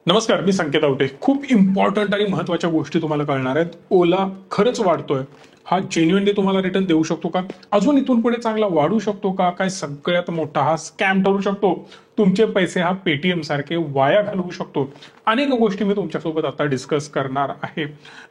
नमस्कार, मी संकेत आवटे. खूप इम्पॉर्टंट आणि महत्त्वाच्या गोष्टी तुम्हाला कळणार आहेत. ओला खरंच वाढतोय, हा जेन्युइनली तुम्हाला रिटर्न देऊ शकतो का? अजून इथून पुढे चांगला वाढू शकतो का? काय सगळ्यात मोठा हा स्कॅम ठरू शकतो? तुमचे पैसे हा पेटीएम सारखे वाया घालवू शकतो. अनेक गोष्टी मी तुमच्यासोबत आता डिस्कस करणार आहे.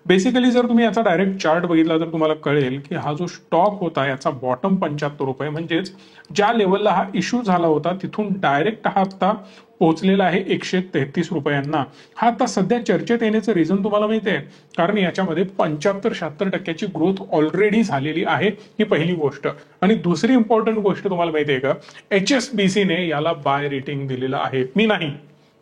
बेसिकली जर तुम्ही याचा डायरेक्ट चार्ट बघितला तर तुम्हाला कळेल की हा जो स्टॉक होता याचा बॉटम 75 रुपये, म्हणजेच ज्या लेवलला हा इश्यू झाला होता तिथून डायरेक्ट हा आता पोहोचलेला आहे 133 रुपयांना. हा आता सध्या चर्चेत येण्याचं रिझन तुम्हाला माहिती आहे, कारण याच्यामध्ये 75-76% ग्रोथ ऑलरेडी झालेली आहे. ही पहिली गोष्ट. आणि दुसरी इम्पॉर्टंट गोष्ट तुम्हाला माहिती आहे का, HSBC ने याला बाय रेटिंग दिलेलं आहे. मी नाही,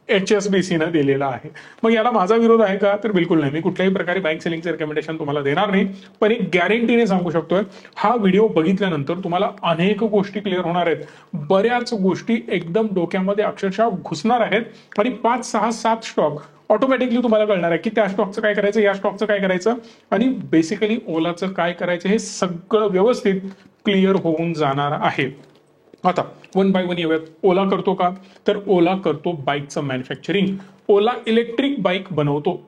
HSBC ने दिलेला आहे. मग याला माझा विरोध आहे का? तर बिलकुल नाही. मी कुठल्याही प्रकारे बाईक सेलिंगचे रिकमेंडेशन तुम्हाला देणार नाही, पण एक गॅरंटीने सांगू शकतोय, हा व्हिडिओ बघितल्यानंतर तुम्हाला अनेक गोष्टी क्लिअर होणार आहेत. बऱ्याच गोष्टी एकदम डोक्यामध्ये अक्षरशः घुसणार आहेत आणि 5, 6, 7 स्टॉक ऑटोमॅटिकली तुम्हाला कळणार आहे की त्या स्टॉकचं काय करायचं, या स्टॉकचं काय करायचं आणि बेसिकली ओलाचं काय करायचं, हे सगळं व्यवस्थित क्लिअर होऊन जाणार आहे. आता वन बाय वन येऊयात. ओला करतो का? तर ओला करतो बाईकचं मॅन्युफॅक्चरिंग. ओला इलेक्ट्रिक बाईक बनवतो.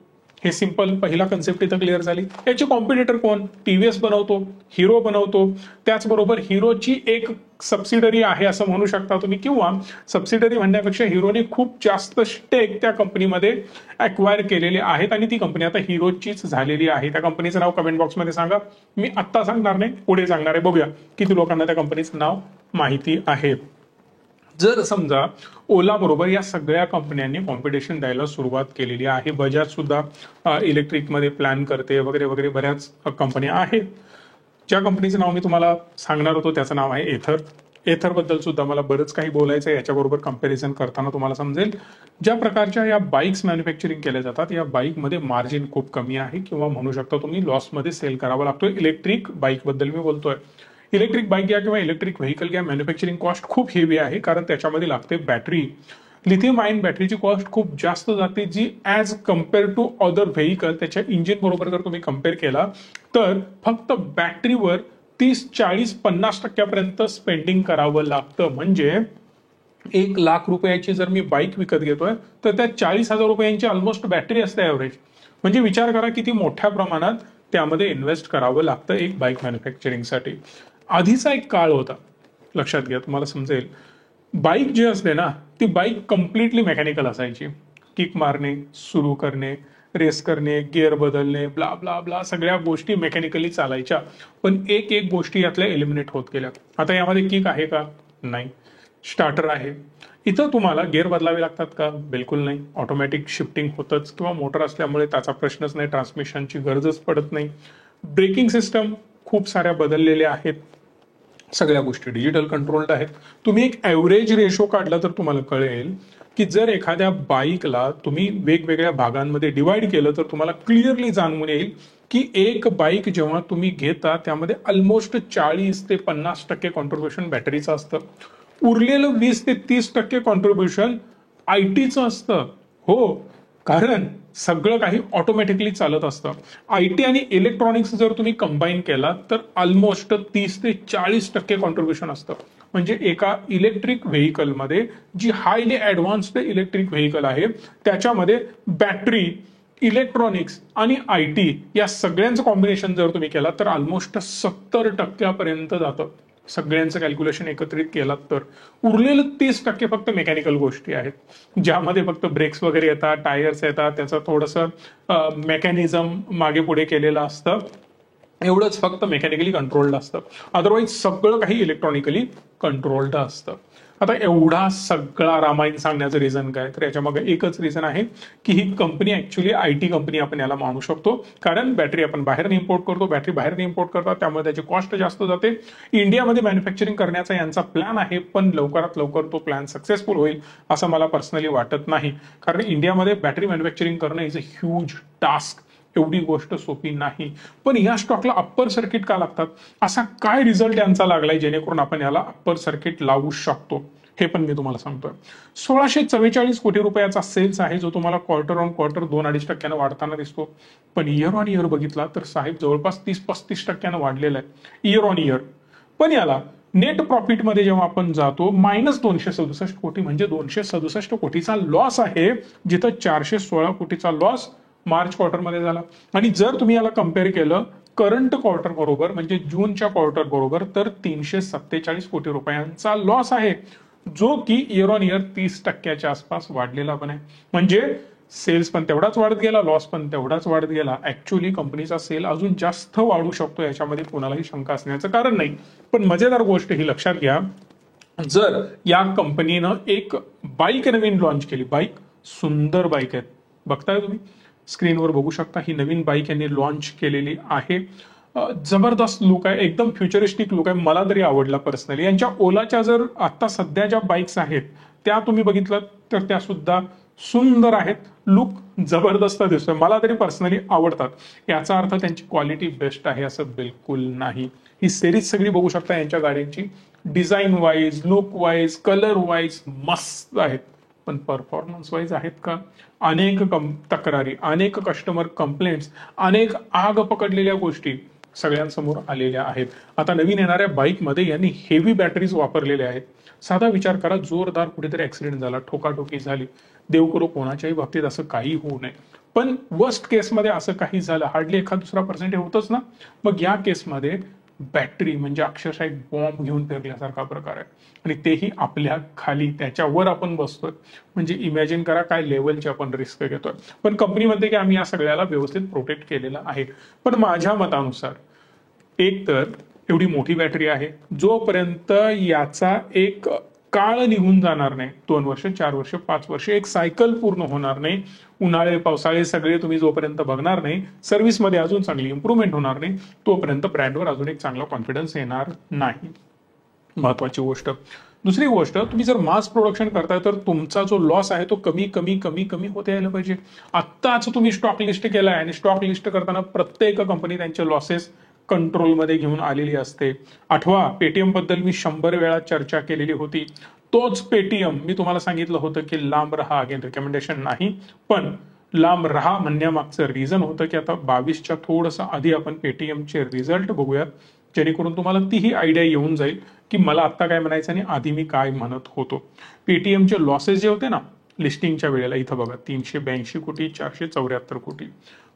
हे सिंपल, पहिला कन्सेप्ट इथं क्लिअर झाली. याचे कॉम्पिटिटर कोण? टीव्हीएस बनवतो, हिरो बनवतो, त्याचबरोबर हिरोची एक सबसिडरी आहे असं म्हणू शकता तुम्ही, किंवा सबसिडरी म्हणण्यापेक्षा हिरोने खूप जास्त स्टेक त्या कंपनीमध्ये अक्वायर केलेले आहेत आणि ती कंपनी आता हिरोचीच झालेली आहे. त्या कंपनीचं नाव कमेंट बॉक्समध्ये सांगा. मी आत्ता सांगणार नाही, पुढे सांगणार आहे. बघूया किती लोकांना त्या कंपनीचं नाव माहिती आहे. जर समजा ओला बरोबर या सगळ्या कंपन्यांनी कॉम्पिटिशन द्यायला सुरुवात केलेली आहे. बजाज सुद्धा इलेक्ट्रिकमध्ये प्लॅन करते वगैरे वगैरे, बऱ्याच कंपन्या आहेत. ज्या कंपनीचं नाव मी तुम्हाला सांगणार होतो त्याचं नाव आहे एथर. एथर बद्दल सुद्धा मला बरंच काही बोलायचं आहे. याच्याबरोबर कंपॅरिझन करताना तुम्हाला समजेल, ज्या प्रकारच्या या बाईक्स मॅन्युफॅक्चरिंग केल्या जातात या बाईकमध्ये मार्जिन खूप कमी आहे, किंवा म्हणू शकता तुम्ही लॉसमध्ये सेल करावा लागतोय. इलेक्ट्रिक बाईक बद्दल मी बोलतोय. इलेक्ट्रिक बाईक घ्या किंवा इलेक्ट्रिक व्हेकल घ्या, मॅन्युफॅक्चरिंग कॉस्ट खूप हेवी आहे, कारण त्याच्यामध्ये लागते बॅटरी. लिथियम आयन बॅटरीची कॉस्ट खूप जास्त जाते, जी as compare to other vehicle त्याच्या इंजिन बरोबर जर तुम्ही कम्पेअर केला तर फक्त बॅटरीवर 30-40-50% स्पेंडिंग करावं लागतं. म्हणजे 1,00,000 रुपयाची जर मी बाईक विकत घेतोय तर त्या 40,000 रुपयांची ऑलमोस्ट बॅटरी असते ॲव्हरेज. म्हणजे विचार करा किती मोठ्या प्रमाणात त्यामध्ये इन्व्हेस्ट करावं लागतं एक बाईक मॅन्युफॅक्चरिंगसाठी. आधीचा एक काळ होता, लक्षात घ्या तुम्हाला समजेल. बाईक जी असते ना, ती बाईक कम्प्लिटली मेकॅनिकल असायची. किक मारणे, सुरू करणे, रेस करणे, गिअर बदलणे, ब्ला ब्ला ब्ला, सगळ्या गोष्टी मेकॅनिकली चालायच्या. पण एक एक गोष्टी यातल्या एलिमिनेट होत गेल्या. आता यामध्ये किक आहे का? नाही. स्टार्टर आहे. इथं तुम्हाला गिअर बदलावे लागतात का? बिलकुल नाही. ऑटोमॅटिक शिफ्टिंग होतच, किंवा मोटर असल्यामुळे त्याचा प्रश्नच नाही, ट्रान्समिशनची गरजच पडत नाही. ब्रेकिंग सिस्टम खूप साऱ्या बदललेल्या आहेत. सगळ्या गोष्टी डिजिटल कंट्रोल्ड आहेत. तुम्ही एक ॲव्हरेज रेशो काढला तर तुम्हाला कळेल की जर एखाद्या बाईकला तुम्ही वेगवेगळ्या भागांमध्ये डिवाइड केलं तर तुम्हाला क्लिअरली जाणवून येईल की एक बाईक जेव्हा तुम्ही घेता त्यामध्ये ऑलमोस्ट 40 ते 50% कॉन्ट्रीब्युशन बॅटरीचं असतं. उरलेलं 20 ते 30% कॉन्ट्रीब्युशन आयटीचं असतं. हो, कारण सगळं काही ऑटोमॅटिकली चालत असतं. आयटी आणि इलेक्ट्रॉनिक्स जर तुम्ही कंबाईन केला तर ऑलमोस्ट 30 ते 40% कॉन्ट्रीब्युशन असतं. म्हणजे एका इलेक्ट्रिक व्हेकलमध्ये, जी हायली ॲडव्हान्स्ड इलेक्ट्रिक व्हेकल आहे, त्याच्यामध्ये बॅटरी, इलेक्ट्रॉनिक्स आणि आयटी या सगळ्यांचं कॉम्बिनेशन जर तुम्ही केला तर ऑलमोस्ट 70% जातं. सगळ्यांचं कॅल्क्युलेशन एकत्रित केलात तर उरलेलं 30% फक्त मेकॅनिकल गोष्टी आहेत, ज्यामध्ये फक्त ब्रेक्स वगैरे येतात, टायर्स येतात, त्याचं थोडंसं मेकॅनिझम मागे पुढे केलेलं असतं. एवढंच फक्त मेकॅनिकली कंट्रोल्ड असतं. अदरवाईज सगळं काही इलेक्ट्रॉनिकली कंट्रोल्ड असतं. आता एवढा सगळा रामायण सांगण्याचं रिझन काय? तर याच्यामागे एकच रिझन आहे की ही कंपनी ऍक्च्युली आयटी कंपनी आपण याला मानू शकतो, कारण बॅटरी आपण बाहेरने इम्पोर्ट करतो, बॅटरी बाहेरने इम्पोर्ट करतात, त्यामुळे त्याची कॉस्ट जास्त जाते. इंडियामध्ये मॅन्युफॅक्चरिंग करण्याचा यांचा प्लॅन आहे, पण लवकरात लवकर तो प्लॅन सक्सेसफुल होईल असं मला पर्सनली वाटत नाही, कारण इंडियामध्ये बॅटरी मॅन्युफॅक्चरिंग करणं इज अ ह्यूज टास्क. एवढी गोष्ट सोपी नाही. पण या स्टॉकला अप्पर सर्किट का लागतात? असा काय रिझल्ट यांचा लागलाय जेणेकरून आपण याला अप्पर सर्किट लावू शकतो, हे पण मी तुम्हाला सांगतोय. 1,644 कोटी रुपयाचा सेल्स आहे, जो तुम्हाला क्वार्टर ऑन क्वार्टर 2-2.5% वाढताना दिसतो. पण इयर ऑन इयर बघितला तर साहेब जवळपास 30-35% वाढलेला आहे इयर ऑन इयर. पण याला नेट प्रॉफिटमध्ये जेव्हा आपण जातो -267 कोटी, म्हणजे 267 कोटीचा लॉस आहे, जिथं 416 कोटीचा लॉस मार्च क्वार्टरमध्ये झाला. आणि जर तुम्ही याला कम्पेअर केलं करंट क्वार्टर बरोबर, म्हणजे जूनच्या क्वार्टर बरोबर, तर 347 कोटी रुपयांचा लॉस आहे, जो की इयर ऑन इयर 30% आसपास वाढलेला पण आहे. म्हणजे सेल्स पण तेवढाच वाढत गेला, लॉस पण तेवढाच वाढत गेला. ऍक्च्युअली कंपनीचा सेल अजून जास्त वाढू शकतो, याच्यामध्ये कोणालाही शंका असण्याचं कारण नाही. पण मजेदार गोष्ट ही लक्षात घ्या, जर या कंपनीनं एक बाईक नवीन लॉन्च केली, बाईक सुंदर बाईक आहेत, बघताय तुम्ही स्क्रीनवर बघू शकता, ही नवीन बाईक यांनी लॉन्च केलेली आहे. जबरदस्त लुक आहे, एकदम फ्युचरिस्टिक लुक आहे, मला तरी आवडला पर्सनली. यांच्या ओलाच्या जर आता सध्या ज्या बाईक्स आहेत त्या तुम्ही बघितलं तर त्या सुद्धा सुंदर आहेत, लुक जबरदस्त दिसतोय, मला तरी पर्सनली आवडतात. याचा अर्थ त्यांची क्वालिटी बेस्ट आहे असं बिलकुल नाही. ही सिरीज सगळी बघू शकता यांच्या गाड्यांची, design wise, look wise, colour wise मस्त आहेत, पण परफॉर्मन्स वाईज आहेत का? अनेक तक्रारी, अनेक कस्टमर कंप्लेंट्स, अनेक आग पकडलेल्या गोष्टी सगळ्यांसमोर आलेल्या आहेत. आता नवीन येणाऱ्या बाईकमध्ये यांनी हेवी बॅटरीज वापरलेल्या आहेत. साधा विचार करा, जोरदार कुठेतरी ऍक्सिडेंट झाला, ठोकाठोकी झाली, देव करो कोणाच्याही बाबतीत असं काही होऊ नये, पण वर्स्ट केसमध्ये असं काही झालं, हार्डली 1-2% होतच ना. मग या केसमध्ये बॅटरी म्हणजे अक्षरशः एक बॉम्ब घेऊन फिरल्यासारखा प्रकार आहे, आणि तेही आपल्या खाली, त्याच्यावर आपण बसतोय. म्हणजे इमॅजिन करा काय लेवलची आपण रिस्क घेतोय. पण कंपनी म्हणते की आम्ही या सगळ्याला व्यवस्थित प्रोटेक्ट केलेलं आहे. पण माझ्या मतानुसार एक तर एवढी मोठी बॅटरी आहे, जोपर्यंत याचा एक काळ निघून जाणार नाही, 2 वर्ष, 4 वर्ष, 5 वर्ष, एक सायकल पूर्ण होणार नाही, उन्हाळे पावसाळे सगळे तुम्ही जोपर्यंत बघणार नाही, सर्व्हिसमध्ये अजून चांगली इम्प्रूव्हमेंट होणार नाही, तोपर्यंत ब्रँडवर अजून एक चांगला कॉन्फिडन्स येणार नाही. महत्वाची गोष्ट. दुसरी गोष्ट, तुम्ही जर मास प्रोडक्शन करताय तर तुमचा जो लॉस आहे तो कमी कमी कमी कमी होत यायला पाहिजे. आत्ताच तुम्ही स्टॉक लिस्ट केलाय, आणि स्टॉक लिस्ट करताना प्रत्येक कंपनी त्यांचे लॉसेस कंट्रोलमध्ये घेऊन आलेली असते. आठवा, पेटीएम बद्दल मी 100 वेळा चर्चा केलेली होती. तोच पेटीएम मी तुम्हाला सांगितलं होतं की लांब रहा, अगेन रिकमेंडेशन नाही, पण लांब रहा म्हणण्यामागचं रिझन होतं की आता 22च्या थोडंसं आधी आपण पेटीएमचे रिझल्ट बघूयात, जेणेकरून तुम्हाला तीही आयडिया येऊन जाईल की मला आता काय म्हणायचं आणि आधी मी काय म्हणत होतो. पेटीएमचे लॉसेस जे होते ना लिस्टिंगच्या वेळेला, इथं बघा 382 कोटी, 474 कोटी.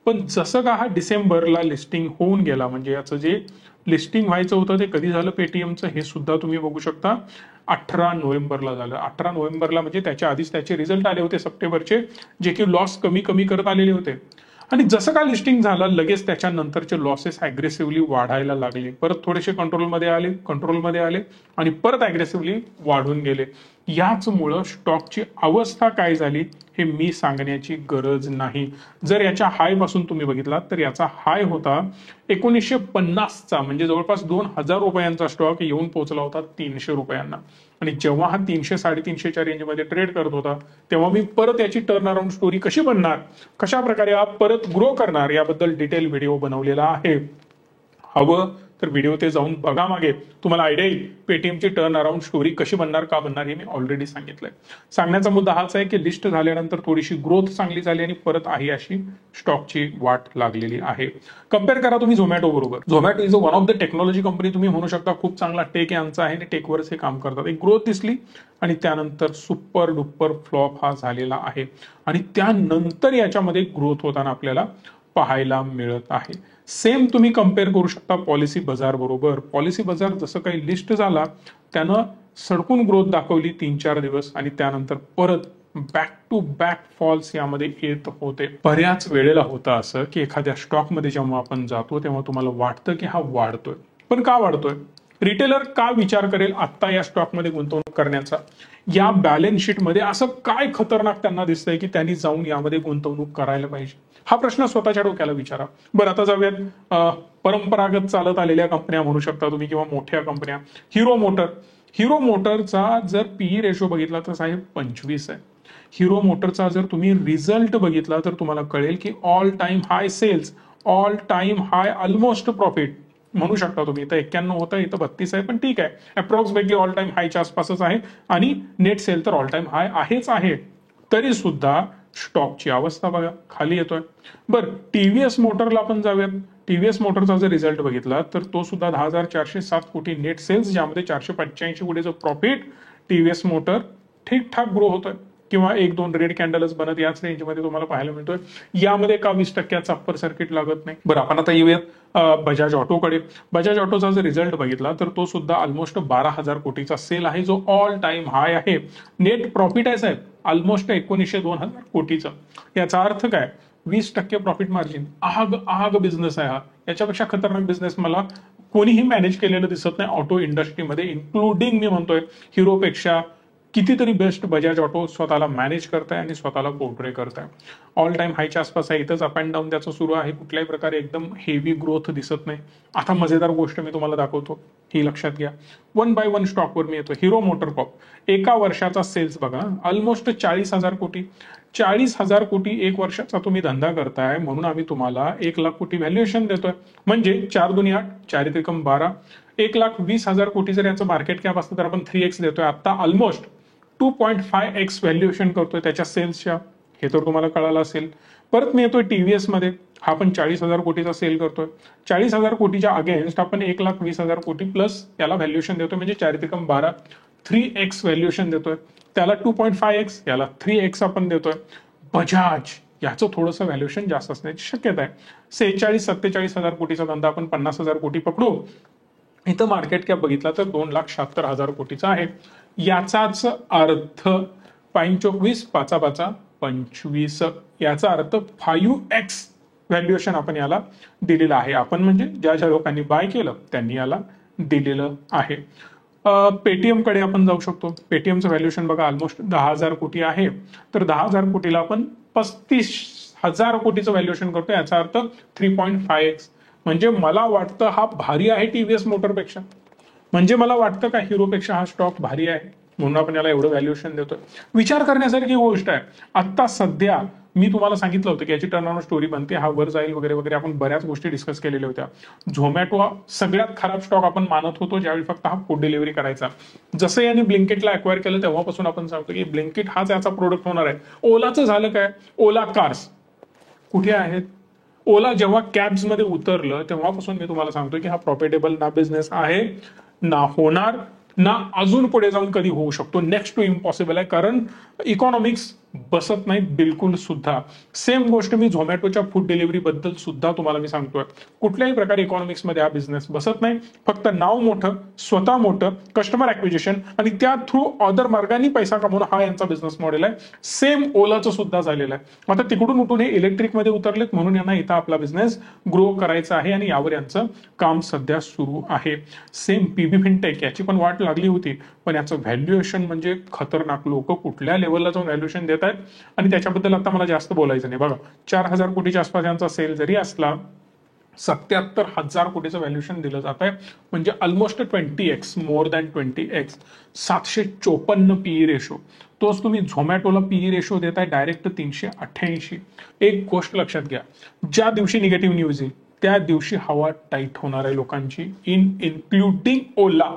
पण जसं का हा डिसेंबरला लिस्टिंग होऊन गेला, म्हणजे याचं जे लिस्टिंग व्हायचं होतं ते कधी झालं पेटीएमचं हे सुद्धा तुम्ही बघू शकता, 18 नोव्हेंबरला झालं. 18 नोव्हेंबरला म्हणजे त्याच्या आधीच त्याचे रिझल्ट आले होते सप्टेंबरचे, जे की लॉस कमी कमी करत आलेले होते. आणि जसं का लिस्टिंग झालं लगेच त्याच्यानंतरचे लॉसेस अग्रेसिव्हली वाढायला लागले, परत थोडेसे कंट्रोलमध्ये आले आणि परत अग्रेसिव्हली वाढून गेले. याचमुळं स्टॉकची अवस्था काय झाली हे मी सांगण्याची गरज नाही. जर याच्या हाय पासून तुम्ही बघितलात तर याचा हाय होता 1950चा, म्हणजे जवळपास 2000 रुपयांचा स्टॉक येऊन पोहोचला होता 300 रुपयांना. आणि जेव्हा हा 300-350च्या रेंजमध्ये ट्रेड करत होता, तेव्हा मी परत याची टर्न अराउंड स्टोरी कशी बनणार, कशा प्रकारे परत ग्रो करणार, याबद्दल डिटेल व्हिडिओ बनवलेला आहे. हवं तर व्हिडिओ ते जाऊन बघा, मागे तुम्हाला आयडिया येईल पेटीएमची टर्न अराउंड स्टोरी कशी बनणार, का बनणार हे मी ऑलरेडी सांगितलंय. सांगण्याचा मुद्दा हाच आहे की लिस्ट झाल्यानंतर थोडीशी ग्रोथ चांगली झाली आणि परत आहे अशी स्टॉकची वाट लागलेली आहे. कम्पेअर करा तुम्ही झोमॅटो बरोबर. Zomato is one of the technology company, तुम्ही म्हणू शकता खूप चांगला टेक यांचा आहे आणि टेकवरच हे काम करतात. एक ग्रोथ दिसली आणि त्यानंतर सुपर डुपर फ्लॉप हा झालेला आहे, आणि त्यानंतर याच्यामध्ये ग्रोथ होताना आपल्याला पाहायला मिळत आहे. सेम तुम्ही कम्पेअर करू शकता पॉलिसी बाजार बरोबर. पॉलिसी बाजार जसं काही लिस्ट झाला त्यानं सडकून ग्रोथ दाखवली 3-4 दिवस, आणि त्यानंतर परत बॅक टू बॅक फॉल्स यामध्ये येत होते. बऱ्याच वेळेला होतं असं की एखाद्या स्टॉकमध्ये जेव्हा आपण जातो तेव्हा तुम्हाला वाटतं की हा वाढतोय, पण का वाढतोय? रिटेलर का विचार करेल आता या स्टॉकमध्ये गुंतवणूक करण्याचा? या बॅलन्स शीटमध्ये असं काय खतरनाक त्यांना दिसतंय की त्यांनी जाऊन यामध्ये गुंतवणूक करायला पाहिजे? हा प्रश्न स्वतःच्या डोक्याला विचारा. बरं, आता जाऊयात परंपरागत चालत आलेल्या कंपन्या म्हणू शकता तुम्ही, किंवा मोठ्या कंपन्या. हिरो मोटरचा जर पीई रेशो बघितला तर साहेब 25 आहे. हिरो मोटरचा जर तुम्ही रिझल्ट बघितला तर तुम्हाला कळेल की ऑल टाइम हाय सेल्स, ऑल टाइम हाय ऑलमोस्ट प्रॉफिट म्हणू शकता तुम्ही. इथं 91 होतं, इथं 32 आहे, पण ठीक आहे, अप्रॉक्सिमेटली ऑल टाइम हायच्या आसपासच आहे. आणि नेट सेल तर ऑल टाइम हाय आहेच आहे, तरी सुद्धा स्टॉकची अवस्था बघा खाली येतोय. बरं, टीव्हीएस मोटरला आपण जाऊयात. टीव्हीएस मोटरचा जर रिझल्ट बघितला तर तो सुद्धा 10,407 कोटी नेट सेल्स, ज्यामध्ये 485 कोटीचं प्रॉफिट. टीव्हीएस मोटर ठीकठाक ग्रो होतोय किंवा एक दोन रेड कॅन्डलच बनत याच रेंजमध्ये तुम्हाला पाहायला मिळतोय. यामध्ये का 20% अप्पर सर्किट लागत नाही. बरं, आपण आता येऊयात बजाज ऑटोकडे. बजाज ऑटोचा जर रिझल्ट बघितला तर तो सुद्धा ऑलमोस्ट 12,000 कोटीचा सेल आहे, जो ऑल टाइम हाय आहे. नेट प्रॉफिट आहे साहेब ऑलमोस्ट 1900-2000 कोटीचं. याचा अर्थ काय? 20% प्रॉफिट मार्जिन. आग बिझनेस आहे हा. याच्यापेक्षा खतरनाक बिझनेस मला कोणीही मॅनेज केलेलं दिसत नाही ऑटो इंडस्ट्रीमध्ये, इन्क्लुडिंग मी म्हणतोय हिरोपेक्षा कितीतरी बेस्ट बजाज ऑटो स्वतःला मॅनेज करताय आणि स्वतःला पोर्ट्रे करताय. ऑल टाइम हायच्या आसपास आहे. इथंच अप अँड डाऊन त्याचं सुरू आहे. कुठल्याही प्रकारे एकदम हेवी ग्रोथ दिसत नाही. आता मजेदार गोष्ट मी तुम्हाला दाखवतो, ही लक्षात घ्या. 1 by 1 स्टॉकवर मी येतो. हिरो मोटरकॉप एका वर्षाचा सेल्स बघा, ऑलमोस्ट 40,000 कोटी. 40,000 कोटी एक वर्षाचा तुम्ही धंदा करताय, म्हणून आम्ही तुम्हाला 1,00,000 कोटी व्हॅल्युएशन देतोय. म्हणजे 4 दुनी 8, 4 त्रिकम 12, 1,20,000 कोटी जर याचं मार्केट कॅप असतं तर आपण 3x देतोय. आता ऑलमोस्ट 2.5x व्हॅल्युएशन करतोय त्याच्या सेल्सच्या. हे तर तुम्हाला कळालं असेल. परत मी येतोय टीव्हीएस मध्ये. हा पण 40,000 कोटीचा सेल करतोय. 40,000 कोटीच्या अगेन्स्ट आपण 1,20,000 कोटी प्लस याला व्हॅल्युएशन देतोय, म्हणजे 4 त्रिकम 12, 3x व्हॅल्युएशन देतोय. त्याला 2.5x, याला 3x आपण देतोय. बजाज याचं थोडंसं व्हॅल्युएशन जास्त असण्याची शक्यता आहे. 46-47,000 कोटीचा धंदा आपण 50,000 कोटी पकडू. इथं मार्केट कॅप बघितला तर 2,76,000 कोटीचा आहे. याचाच अर्थ 5-20, 5-5-25, याचा अर्थ 5x व्हॅल्युएशन आपण याला दिलेलं आहे. आपण म्हणजे ज्या ज्या लोकांनी बाय केलं त्यांनी याला दिलेलं आहे. पेटीएम कडे आपण जाऊ शकतो. पेटीएमचं व्हॅल्युएशन बघा ऑलमोस्ट 10,000 कोटी आहे. तर 10,000 कोटीला आपण 35,000 कोटीचं व्हॅल्युएशन करतो. याचा अर्थ 3.5x. म्हणजे मला वाटतं हा भारी आहे टीव्हीएस मोटरपेक्षा. म्हणजे मला वाटतं का हिरोपेक्षा हा स्टॉक भारी आहे, म्हणून आपण याला एवढं व्हॅल्युएशन देतोय. विचार करण्यासारखी गोष्ट आहे. आता सध्या मी तुम्हाला सांगितलं होतं की याची टर्न ऑन स्टोरी बनते, हा वर जाईल वगैरे वगैरे. आपण बऱ्याच गोष्टी डिस्कस केलेल्या होत्या. झोमॅटो सगळ्यात खराब स्टॉक आपण मानत होतो ज्यावेळी फक्त हा फूड डिलिव्हरी करायचा. जसं याने ब्लिंकिटला अक्वायर केलं तेव्हापासून आपण सांगतो की ब्लिंकिट हाच याचा प्रोडक्ट होणार आहे. ओलाचं झालं काय? ओला कार्स कुठे आहेत? ओला जेव्हा कॅब्स मध्ये उतरलं तेव्हापासून मी तुम्हाला सांगतो की हा प्रॉफिटेबल ना बिझनेस आहे, ना होणार, ना अजून पुढे जाऊन कधी होऊ शकतो. नेक्स्ट टू इम्पॉसिबल आहे, कारण इकॉनॉमिक्स बसत नाही बिलकुल सुद्धा. सेम गोष्ट मी झोमॅटोच्या फूड डिलिव्हरी बद्दल सुद्धा तुम्हाला मी सांगतोय. कुठल्याही प्रकारे इकॉनॉमिक्स मध्ये हा बिझनेस बसत नाही. फक्त नाव मोठं, स्वतः मोठं, कस्टमर ऍक्विजिशन आणि त्या थ्रू अदर मार्गाने पैसा कमवणं हा यांचा बिझनेस मॉडेल आहे. सेम ओलाचं सुद्धा झालेलं आहे. आता तिकडून उठून हे इलेक्ट्रिक मध्ये उतरलेत, म्हणून यांना इथं आपला बिझनेस ग्रो करायचा आहे आणि यावर यांचं काम सध्या सुरू आहे. सेम पीबी फिनटेक याची पण वाट लागली होती, पण याचं व्हॅल्युएशन म्हणजे खतरनाक. लोक कुठल्या लेवलला जाऊन व्हॅल्युएशन देत आहेत आणि त्याच्याबद्दल आता मला जास्त बोलायचं नाही. बघा 4,000 कोटीच्या आसपास यांचा सेल जरी असला, 77,000 कोटीचं व्हॅल्युएशन दिलं जात आहे, म्हणजे almost 20x, more than 20x. 754 PE ratio. तोच तुम्ही झोमॅटोला पीई रेशो देताय डायरेक्ट 388. एक गोष्ट लक्षात घ्या, ज्या दिवशी निगेटिव्ह न्यूज येईल त्या दिवशी हवा टाईट होणार आहे लोकांची, इन्क्लुडिंग ओला.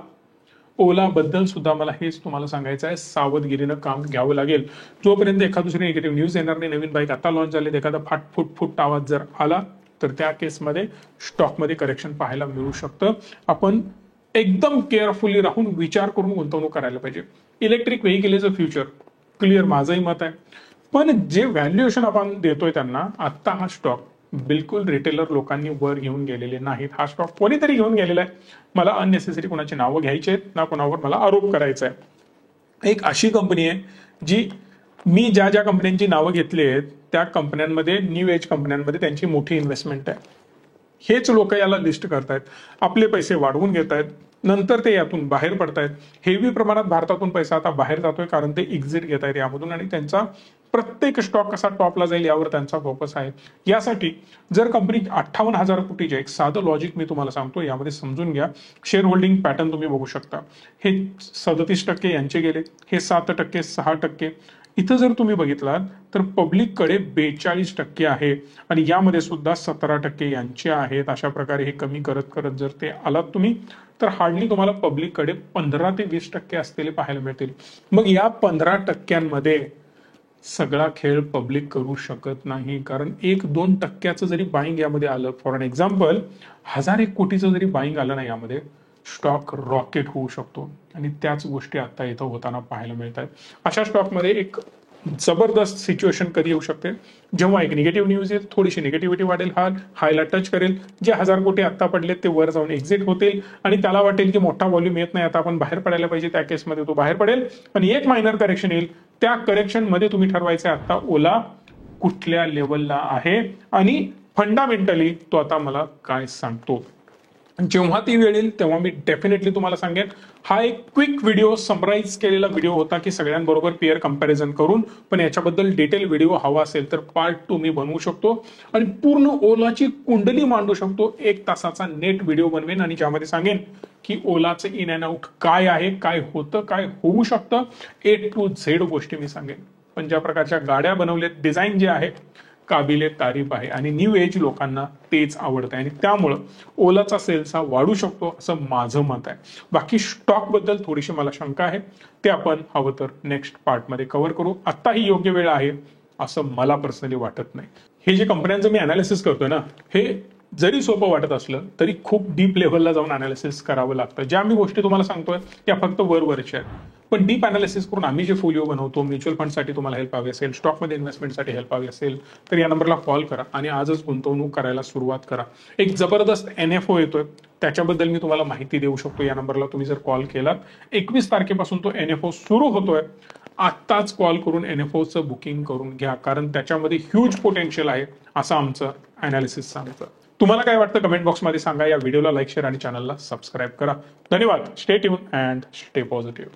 ओला बद्दल सुद्धा मला हेच तुम्हाला सांगायचं आहे, सावधगिरीनं काम घ्यावं लागेल. जोपर्यंत एखाद दुसरी निगेटिव्ह न्यूज येणार नाही, नवीन बाईक आता लॉन्च झाले, एखादा फुट आवाज जर आला तर त्या केसमध्ये स्टॉकमध्ये करेक्शन पाहायला मिळू शकतं. आपण एकदम केअरफुली राहून विचार करून गुंतवणूक करायला पाहिजे. Electric vehicle is a future, clear, माझंही मत आहे. पण जे व्हॅल्युएशन आपण देतोय त्यांना, आता हा स्टॉक बिलकुल रिटेलर लोकांनी वर घेऊन गेलेले नाहीत. हा स्टॉक कोणीतरी घेऊन गेलेला आहे. मला अननेसेसरी कोणाची नावं घ्यायची आहेत ना कोणावर मला आरोप करायचा आहे. एक अशी कंपनी आहे जी मी ज्या ज्या कंपन्यांची नावं घेतली आहेत त्या कंपन्यांमध्ये, न्यू एज कंपन्यांमध्ये त्यांची मोठी इन्व्हेस्टमेंट आहे. हेच लोक याला लिस्ट करतायत, आपले पैसे वाढवून घेत आहेत, नंतर ते यातून बाहेर पडतायत. हेवी प्रमाणात भारतातून पैसा आता बाहेर जातोय कारण ते एक्झिट घेत आहेत यामधून, आणि त्यांचा प्रत्येक स्टॉक कसा टॉपला जाईल यावर त्यांचा फोकस आहे. यासाठी जर कंपनी 58,000 कोटीचे, एक साधं लॉजिक मी तुम्हाला सांगतो, यामध्ये समजून घ्या. शेअर होल्डिंग पॅटर्न तुम्ही बघू शकता. हे 37% यांचे गेले, हे 7%, 6%. इथं जर तुम्ही बघितलात तर पब्लिककडे 42% आहे आणि यामध्ये सुद्धा 17% यांचे आहेत. अशा प्रकारे हे कमी करत करत जर ते आलात तुम्ही तर हार्डली तुम्हाला पब्लिककडे 15 ते 20% असलेले पाहायला मिळतील. मग या 15%मध्ये सगळा खेळ पब्लिक करू शकत नाही, कारण 1-2% जरी बाईंग यामध्ये आलं, फॉर एन एक्झाम्पल 1000-1 कोटीचं जरी बाईंग आलं ना यामध्ये, स्टॉक रॉकेट होऊ शकतो. आणि त्याच गोष्टी आता इथं होताना पाहायला मिळत आहेत. अशा स्टॉकमध्ये एक जबरदस्त सिच्युएशन कधी येऊ शकते, जेव्हा एक निगेटिव्ह न्यूज येईल, थोडीशी निगेटिव्हिटी वाढेल, हा हायला टच करेल, जे 1000 कोटी आता पडले ते वर जाऊन एक्झिट होतील आणि त्याला वाटेल की मोठा व्हॉल्यूम येत नाही, आता आपण बाहेर पडायला पाहिजे, त्या केसमध्ये तो बाहेर पडेल आणि एक मायनर करेक्शन येईल. त्या करेक्शन मध्ये तुम्ही ठरवायचं आता ओला कुठल्या लेवलला आहे आणि फंडामेंटली तो आता मला काय सांगतो. जेव्हा ती वेळ येईल तेव्हा मी डेफिनेटली तुम्हाला सांगेन. हा एक क्विक व्हिडिओ, समराईज केलेला व्हिडिओ होता की सगळ्यांबरोबर पेअर कंपॅरिझन करून, पण याच्याबद्दल डिटेल व्हिडिओ हवा असेल तर पार्ट 2 मी बनवू शकतो आणि पूर्ण ओलाची कुंडली मांडू शकतो. 1 तासाचा नेट व्हिडिओ बनवेन आणि ज्यामध्ये सांगेन की ओलाचं इन अँड आउट काय आहे, काय होतं, काय होऊ शकतं, A to Z गोष्टी मी सांगेन. पण ज्या प्रकारच्या गाड्या बनवल्यात, डिझाईन जे आहे काबिले तारीफ आहे आणि न्यू एज लोकांना तेच आवडतं आणि त्यामुळं ओलाचा सेल्स हा वाढू शकतो असं माझं मत आहे. बाकी स्टॉक बद्दल थोडीशी मला शंका आहे, ते आपण हवं तर नेक्स्ट पार्टमध्ये कव्हर करू. आता ही योग्य वेळ आहे असं मला पर्सनली वाटत नाही. हे जे कंपन्यांचं मी अनालिसिस करतोय ना, हे जरी सोपं वाटत असलं तरी खूप डीप लेव्हलला जाऊन अनालिसिस करावं लागतं. ज्या मी गोष्टी तुम्हाला सांगतोय त्या फक्त वरवरच्या आहेत, पण डीप अनालिसिस करून आम्ही जे फोलिओ बनवतो, म्युच्युअल फंडसाठी तुम्हाला हेल्प हवी असेल, स्टॉकमध्ये इन्व्हेस्टमेंटसाठी हेल्प हवी असेल तर या नंबरला कॉल करा आणि आजच गुंतवणूक करायला सुरुवात करा. एक जबरदस्त NFO येतोय, त्याच्याबद्दल मी तुम्हाला माहिती देऊ शकतो. या नंबरला तुम्ही जर कॉल केलात, 21 तारखेपासून तो NFO सुरू होतोय. आत्ताच कॉल करून NFOचं बुकिंग करून घ्या, कारण त्याच्यामध्ये ह्यूज पोटेन्शियल आहे असं आमचं अनालिसिस सांगतं. तुम्हाला काय वाटतं कमेंट बॉक्समध्ये सांगा. या व्हिडिओला लाईक, शेअर आणि चॅनलला सबस्क्राईब करा. धन्यवाद. Stay tune and stay positive.